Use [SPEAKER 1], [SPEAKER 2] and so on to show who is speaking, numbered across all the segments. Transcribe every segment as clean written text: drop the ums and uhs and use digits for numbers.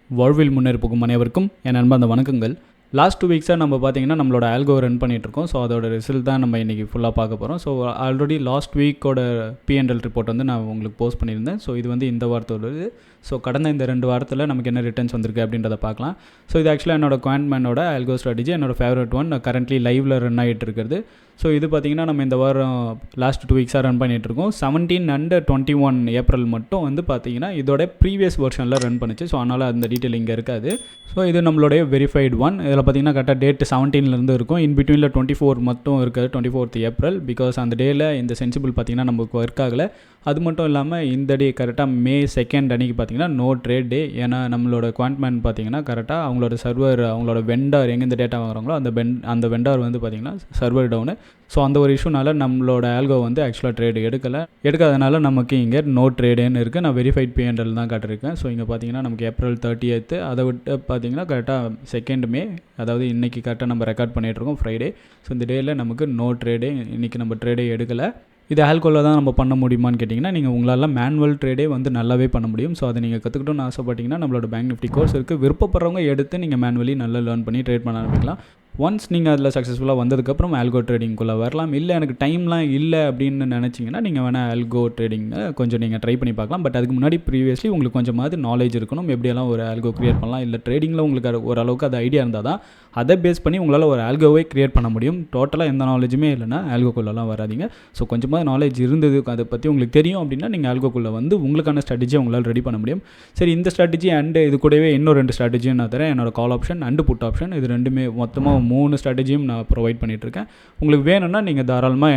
[SPEAKER 1] வாழ்வில் முன்னேற்போக்கும் அனைவருக்கும் என் அன்பார்ந்த வணக்கங்கள். லாஸ்ட் 2 வீக்ஸாக நம்ம பார்த்தீங்கன்னா நம்மளோட ஆல்கோ ரன் பண்ணிகிட்ருக்கோம். ஸோ அதோட ரிசல்ட் தான் நம்ம இன்றைக்கி ஃபுல்லாக பார்க்க போகிறோம். ஸோ ஆல்ரெடி லாஸ்ட் வீக்கோட P&L ரிப்போர்ட் வந்து நான் உங்களுக்கு போஸ்ட் பண்ணியிருந்தேன். ஸோ இது வந்து இந்த வாரத்தோடது. ஸோ கடந்த இந்த 2 வாரத்தில் நமக்கு என்ன ரிட்டர்ன்ஸ் வந்திருக்கு அப்படின்றத பார்க்கலாம். ஸோ இது ஆக்சுவலாக என்னோட குவான்ட்மேனோட ஆல்கோ ஸ்ட்ராட்டஜி, என்னோட ஃபேவரட் ஒன், கரண்ட்லி லைவில் ரன் ஆகிட்டு இருக்கிறது. ஸோ இது பார்த்திங்கன்னா நம்ம இந்த வாரம் லாஸ்ட் 2 வீக்ஸாக ரன் பண்ணிகிட்ருக்கோம். 17 and 21 ஏப்ரல் மட்டும் வந்து பார்த்திங்கன்னா இதோட ப்ரீவியஸ் வெர்ஷனில் ரன் பண்ணுச்சு. ஸோ அதனால் அந்த டீட்டெயில் இங்கே இருக்காது. ஸோ இது நம்மளுடைய வெரிஃபைடு ஒன். இதில் பார்த்திங்கன்னா கரெக்டாக டேட் 17லேருந்து இருக்கும். இன் பிட்வீனில் 24 மட்டும் இருக்குது, 24th ஏப்ரல். பிகாஸ் அந்த டேயில் இந்த சென்சிபிள் பார்த்திங்கன்னா நமக்கு ஒர்க் ஆகலை. அது மட்டும் இல்லாமல் இந்த டே கரெக்டாக May 2 அன்றைக்கி பார்த்திங்கன்னா நோ ட்ரேட் டே. ஏன்னா நம்மளோட குவான்ட்மேன் பார்த்திங்கன்னா கரெக்டாக அவங்களோட சர்வர், அவங்களோட வெண்டார் எங்கே இந்த டேட்டா வாங்குறாங்களோ அந்த வெண்டார் வந்து பார்த்திங்கன்னா சர்வர் டவுனு. ஸோ அந்த ஒரு இஷ்யூனால நம்மளோட ஆல்கோ வந்து ஆக்சுவலாக ட்ரேடு எடுக்காதனால நமக்கு இங்கே நோ ட்ரேடுன்னு இருக்குது. நான் வெரிஃபைட் P&L தான் காட்டிருக்கேன். ஸோ இங்கே பார்த்தீங்கன்னா நமக்கு ஏப்ரல் 30th, அதை விட்டு பார்த்தீங்கன்னா கரெக்டாக 2 May, அதாவது இன்றைக்கி கரெக்டாக நம்ம ரெக்கார்ட் பண்ணிகிட்ருக்கோம் ஃப்ரைடே. ஸோ இந்த டேயில் நமக்கு நோ ட்ரேடே, இன்றைக்கி நம்ம ட்ரேடே எடுக்கலை. இது ஆல்கோவில் தான் நம்ம பண்ண முடியுமான்னு கேட்டிங்கன்னா நீங்கள் உங்களால் மேனுவல் ட்ரேடே வந்து நல்லாவே பண்ண முடியும். ஸோ அதை நீங்கள் கற்றுக்கிட்டோன்னு ஆசைப்பட்டீங்கன்னா நம்மளோட பேங்க் நிஃப்டி கோர்ஸ் இருக்குது. விருப்பப்படுறவங்க எடுத்து நீங்கள் மேனுவலி நல்லா லேர்ன் பண்ணி ட்ரேட் பண்ண ஆரம்பிக்கலாம். ஒன்ஸ் நீங்கள் அதில் சக்ஸஸ்ஃபுல்லாக வந்ததுக்கப்புறம் ஆல்கோ ட்ரேடிங்குள்ளே வரலாம். இல்லை எனக்கு டைம்லாம் இல்லை அப்படின்னு நினச்சிங்கன்னா நீங்கள் வேணால் ஆல்கோ ட்ரேடிங்கை கொஞ்சம் நீங்கள் ட்ரை பண்ணி பார்க்கலாம். பட் அதுக்கு முன்னாடி ப்ரீவியஸ்லி உங்களுக்கு கொஞ்சமாவது நாலேஜ் இருக்கணும், எப்படியெல்லாம் ஒரு ஆல்கோ க்ரியேட் பண்ணலாம். இல்லை ட்ரேடிங்கில் உங்களுக்கு ஓரளவுக்கு அது ஐடியா இருந்தால் தான் அதை பேஸ் பண்ணி உங்களால் ஒரு ஆல்கோவை க்ரியேட் பண்ண முடியும். டோட்டலாக எந்த நாலேஜுமே இல்லைனா ஆல்கோக்குள்ளெலாம் வராதிங்க. ஸோ கொஞ்சமாக நாலேஜ் இருந்தது, அதை பற்றி உங்களுக்கு தெரியும் அப்படின்னா நீங்கள் ஆல்கோக்குள்ளே வந்து உங்களுக்கான ஸ்ட்ராட்டஜியை உங்களால் ரெடி பண்ண முடியும். சரி, இந்த ஸ்ட்ராட்டஜி அண்டு இது கூடவே இன்னும் 2 ஸ்ட்ராட்டஜியும் நான் தரேன். என்னோட call option and put option. இது ரெண்டுமே மொத்தமாக 3 ஸ்ட்ராட்டஜியும் நான் ப்ரொவைட் பண்ணிகிட்ருக்கேன். உங்களுக்கு வேணும்னா நீங்கள் தாராளமாக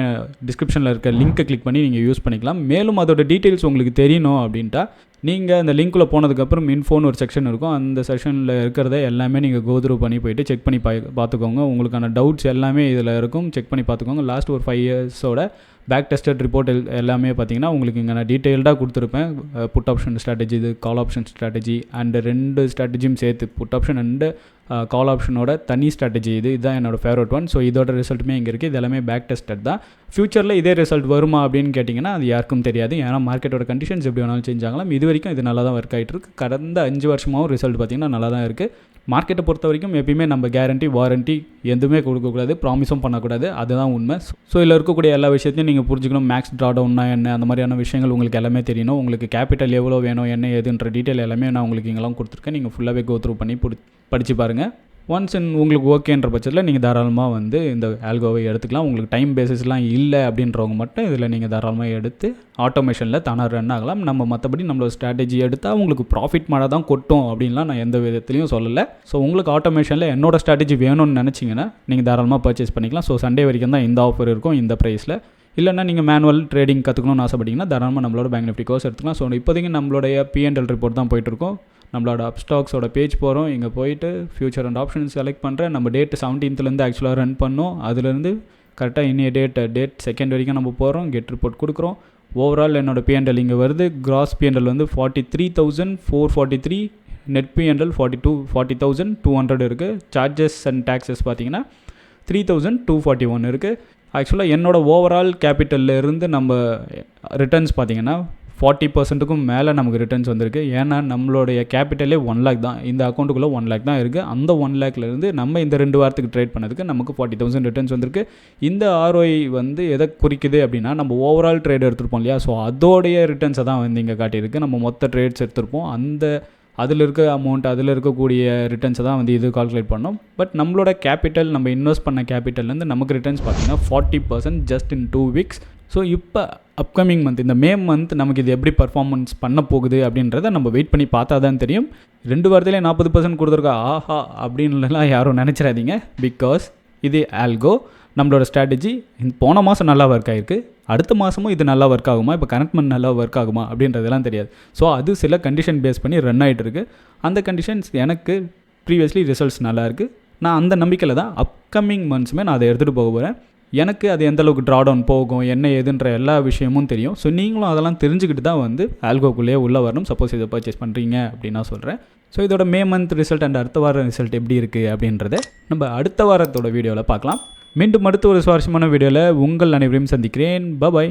[SPEAKER 1] டிஸ்கிரிப்ஷனில் இருக்க லிங்க்கை கிளிக் பண்ணி நீங்கள் யூஸ் பண்ணிக்கலாம். மேலும் அதோட டீட்டெயில்ஸ் உங்களுக்கு தெரியணும் அப்படின்ட்டா நீங்கள் அந்த லிங்க்குள்ளே போனதுக்கப்புறம் இன்ஃபோன்னு ஒரு செக்ஷன் இருக்கும். அந்த செக்ஷனில் இருக்கிறத எல்லாமே நீங்கள் கோத்ரூ பண்ணி போயிட்டு செக் பண்ணி பார்த்துக்கோங்க. உங்களுக்கான டவுட்ஸ் எல்லாமே இதில் இருக்கும், செக் பண்ணி பார்த்துக்கோங்க. லாஸ்ட் ஒரு 5 இயர்ஸோட பேக் டெஸ்டட் ரிப்போர்ட் எல்லாமே பார்த்தீங்கன்னா உங்களுக்கு இங்கே நான் டீட்டெயில்டாக கொடுத்துருப்பேன். புட் ஆப்ஷன் ஸ்ட்ராட்டஜி, இது கால் ஆப்ஷன் ஸ்ட்ராட்டஜி, அண்டு 2 ஸ்ட்ராட்டஜியும் சேர்த்து புட் ஆப்ஷன் அண்டு கால் ஆப்ஷனோட தனி ஸ்ட்ராட்டஜி இதுதான் என்னோடய ஃபேவரட் ஒன். ஸோ இதோட ரிசல்ட்டுமே இங்கே இருக்குது. இது எல்லாமே பேக் டெஸ்டட் தான். ஃப்யூச்சரில் இதே ரிசல்ட் வருமா அப்படின்னு கேட்டிங்கன்னா அது யாருக்கும் தெரியாது. ஏன்னா மார்க்கெட்டோட கண்டிஷன்ஸ் எப்படி வேணாலும் சேஞ்ச் ஆகலாம். இது வரைக்கும் இது நல்லா தான் ஒர்க் ஆகிட்டு இருக்குது. கடந்த 5 வருஷமாகவும் ரிசல்ட் பார்த்திங்கன்னா நல்லா தான் இருக்குது. மார்க்கெட்டை பொறுத்த வரைக்கும் எப்பயுமே நம்ம கேரண்டி, வாரண்ட்டி எதுவுமே கொடுக்கக்கூடாது, ப்ராமிஸும் பண்ணக்கூடாது. அதுதான் உண்மை. ஸோ இதில் இருக்கக்கூடிய எல்லா விஷயத்தையும் நீங்கள் புரிஞ்சுக்கணும். மேக்ஸ் ட்ரா டவுன்னா என்ன, அந்த மாதிரியான விஷயங்கள் உங்களுக்கு எல்லாமே தெரியணும். உங்களுக்கு கேபிட்டல் எவ்வளோ வேணும், என்ன ஏதுன்ற டீட்டெயில் எல்லாமே நான் உங்களுக்கு இங்கெல்லாம் கொடுத்துருக்கேன். நீங்கள் ஃபுல்லாகவே கோத்ரூ பண்ணி படித்து பாருங்கள். ஒன்ஸ் உங்களுக்கு ஓகேன்ற பட்சத்தில் நீங்கள் தாராளமாக வந்து இந்த ஆல்கோவை எடுத்துக்கலாம். உங்களுக்கு டைம் பேசிஸ்லாம் இல்லை அப்படின்றவங்க மட்டும் இதில் நீங்கள் தாராளமாக எடுத்து ஆட்டோமேஷனில் தானாக ரன் ஆகலாம். நம்ம மற்றபடி நம்மளோட ஸ்ட்ராட்டஜி எடுத்தால் உங்களுக்கு ப்ராஃபிட் மாட தான் கொட்டும் அப்படின்லாம் நான் எந்த விதத்துலையும் சொல்லலை. ஸோ உங்களுக்கு ஆட்டோமேஷனில் என்னோடய ஸ்ட்ராட்டஜி வேணும்னு நினச்சிங்கன்னா நீங்கள் தாராளமாக பர்ச்சேஸ் பண்ணிக்கலாம். ஸோ சண்டே வரைக்கும் தான் இந்த ஆஃபர் இருக்கும் இந்த ப்ரைஸில். இல்லைனா நீங்கள் மேனுவல் ட்ரேடிங் கற்றுக்கணும்னு ஆசைப்பட்டீங்கன்னா தாராளமாக நம்மளோட பேங்க் நிஃப்டி கோர்ஸ் எடுத்துக்கலாம். ஸோ இப்போதைக்கு நம்மளுடைய P&L ரிப்போர்ட் தான் போயிட்டுருக்கோம். நம்மளோட அப்ஸ்டாக்ஸோட பேஜ் போகிறோம். இங்கே போயிட்டு ஃபியூச்சர் அண்ட் ஆப்ஷன்ஸ் செலக்ட் பண்ணுறேன். நம்ம டேட் 17th ஆக்சுவலாக ரன் பண்ணோம். அதுலேருந்து கரெக்டாக இன்னைய டேட் 2 வரைக்கும் நம்ம போகிறோம். கெட் ரிப்போர்ட் கொடுக்குறோம். ஓவரால் என்னோடய P&L இங்கே வருது. கிராஸ் P&L வந்து 43,443, நெட் P&L 40,200 இருக்குது. சார்ஜஸ் அண்ட் டேக்ஸஸ் பார்த்தீங்கன்னா 3,241 இருக்குது. ஆக்சுவலாக என்னோடய ஓவரால் கேபிட்டலில் இருந்து நம்ம ரிட்டர்ன்ஸ் பார்த்திங்கன்னா 40%க்கும் மேலே நமக்கு ரிட்டர்ன்ஸ் வந்திருக்கு. ஏன்னா நம்மளுடைய கேபிட்டலே 1 lakh தான். இந்த அக்கௌண்ட்டுக்குள்ளே 1 lakh தான் இருக்குது. அந்த 1 lakhலேருந்து நம்ம இந்த 2 வாரத்துக்கு ட்ரேட் பண்ணதுக்கு நமக்கு 40,000 ரிட்டர்ன்ஸ் வந்திருக்கு. இந்த ROI வந்து எதை குறிக்குது அப்படின்னா நம்ம ஓவரால் ட்ரேட் எடுத்துருப்போம் இல்லையா, ஸோ அதோடைய ரிட்டர்ன்ஸை தான் வந்து இங்கே காட்டியிருக்கு. நம்ம மொத்த ட்ரேட்ஸ் எடுத்திருப்போம், அதில் இருக்க அமௌண்ட், அதில் இருக்கக்கூடிய ரிட்டர்ன்ஸை தான் வந்து இது கால்குலேட் பண்ணோம். பட் நம்மளோட கேபிட்டல், நம்ம இன்வெஸ்ட் பண்ண கேபிட்டல்லேருந்து நமக்கு ரிட்டர்ன்ஸ் பார்த்திங்கன்னா 40% ஜஸ்ட் இன் 2 weeks. ஸோ இப்போ அப்கமிங் மந்த், இந்த May month நமக்கு இது எப்படி பர்ஃபார்மன்ஸ் பண்ண போகுது அப்படின்றத நம்ம வெயிட் பண்ணி பார்த்தா தான் தெரியும். 2 வாரத்திலே 40% கொடுத்துருக்கா ஆஹா அப்படின்லாம் யாரும் நினச்சிடாதீங்க. பிகாஸ் இது ஆல்கோ, நம்மளோட ஸ்ட்ராட்டஜி போன மாதம் நல்லா ஒர்க் ஆகிருக்கு. அடுத்த மாதமும் இது நல்லா ஒர்க் ஆகுமா, இப்போ கரண்ட் மந்த் நல்லா ஒர்க் ஆகுமா அப்படின்றதெல்லாம் தெரியாது. ஸோ அது சில கண்டிஷன் பேஸ் பண்ணி ரன் ஆகிட்டு இருக்குது. அந்த கண்டிஷன்ஸ் எனக்கு ப்ரீவியஸ்லி ரிசல்ட்ஸ் நல்லா இருக்குது. நான் அந்த நம்பிக்கையில் தான் அப்கமிங் மந்த்ஸுமே நான் அதை எடுத்துகிட்டு போக போகிறேன். எனக்கு அது எந்தளவுக்கு ட்ரா டவுன் போகும், என்ன ஏதுன்ற எல்லா விஷயமும் தெரியும். ஸோ நீங்களும் அதெல்லாம் தெரிஞ்சுக்கிட்டு தான் வந்து ஆல்கோக்குள்ளேயே உள்ளே வரணும். சப்போஸ் இதை பர்ச்சேஸ் பண்ணுறீங்க அப்படின்னு நான் சொல்கிறேன். ஸோ இதோட May month ரிசல்ட் அண்ட் அடுத்த வார ரிசல்ட் எப்படி இருக்குது அப்படின்றத நம்ம அடுத்த வாரத்தோட வீடியோவில் பார்க்கலாம். மீண்டும் அடுத்த ஒரு சுவாரஸ்யமான வீடியோவில் உங்கள் அனைவரையும் சந்திக்கிறேன். பாய்.